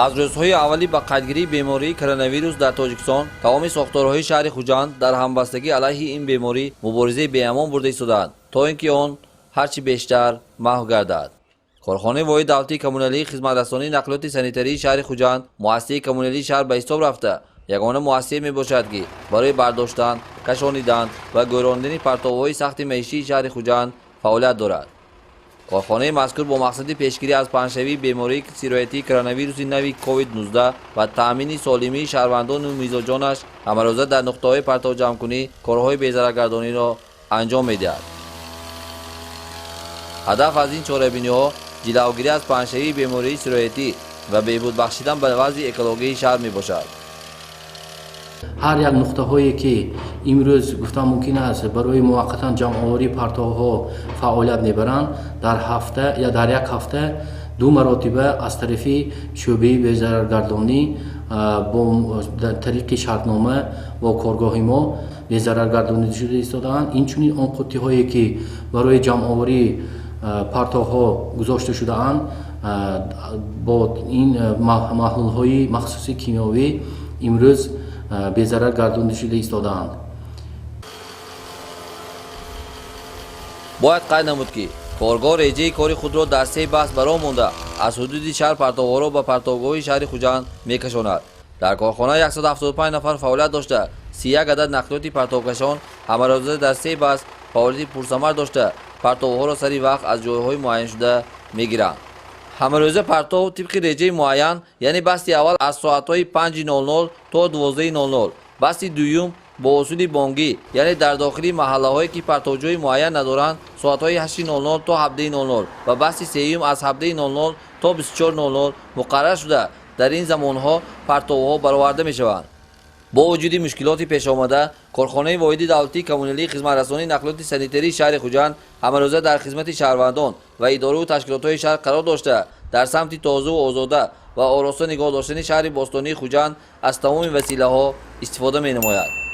аз рӯзҳои аввали ба қайдгирии бемории короновирус дар тоҷикистон тамоми сохторҳои шаҳри хуҷанд дар ҳамбастагӣ алайҳи ин беморӣ муборизаи беамон бурда истодаанд то ин ки он ҳарчи бештар маҳв гардад. корхонаи воҳид давлатии коммуналии хизматрасонии нақлиёти санитарии шаҳри хуҷанд муассисаи коммуналии шаҳр ба ҳисоб рафта ягона муассисае мебошад ки барои бардоштан, кашонидан ва гӯронидани партовҳои сахти маишии шаҳри хуҷанд фаъолият дорад. корхонаи мазкур бо мақсади пешгирӣ аз паҳншавии бемории сироятии коронавируси нави COVID-19 ва таъмини солимии шаҳрвандону мизоҷонаш ҳамарӯза дар нуқтаҳои партовҷамъкунӣ корҳои безараргардониро анҷом медиҳад. ҳадаф аз ин чорабиниҳо ҷилавгирӣ аз паҳншавии бемории сироятӣ ва беҳбуд бахшидан ба вазъи экологии шаҳр мебошад. ҳар як нуқтаҳое ки имрӯз гуфтан мумкин аст барои муваққатан ҷамъоварии партовҳо фаъолият мебаранд, дар ҳафта ё дар як ҳафта ду маротиба аз тарафи шӯъбаи безараргардонӣ бо тариқи шартнома бо коргоҳи мо безараргардонӣ шуда истодаанд. Инчунин он қуттиҳое ки барои ҷамъоварии партовҳо гузошта шудаанд бо ин маҳлулҳои махсуси кимиёвӣ имрӯз безараргардонӣ шуда истодаанд. бояд қайд намуд ки коргоҳ реҷаи кори худро дар 3 баст баро монда аз ҳудуди шаҳр партовҳоро ба партовгоҳи шаҳри хуҷанд мекашонад. дар корхона 175 нафар фаъолият дошта 31 адад нақлиёти партовкашон ҳамарӯза дар 3 баст фаъолияти пурсамар дошта партовҳоро сари вақт аз ҷойҳои муайяншуда мегиранд. ҳамарӯза партов тибқи реҷаи муайян, яъне басти аввал аз соатҳои 5:00 то 12:00, басти дуюм бо усули бонгӣ, яъне дар дохили маҳаллаҳое ки партовҷои муайян надоранд, соатҳои 8:00 то 17:00 ва басти сеюм аз 17:00 то 24:00 муқаррар шуда дар ин замонҳо партовҳо бароварда мешаванд. бо вуҷуди мушкилоти пешомада, корхонаи воҳиди давлатии коммуналии хизматрасонии нақлиёти санитарии шаҳри хуҷанд ҳамарӯза дар хизмати шаҳрвандон ва идору ташкилотҳои шаҳр қарор дошта дар самти тозаву озода ва ороста нигоҳ доштани шаҳри бостонии хуҷанд аз тамоми василаҳо истифода менамояд.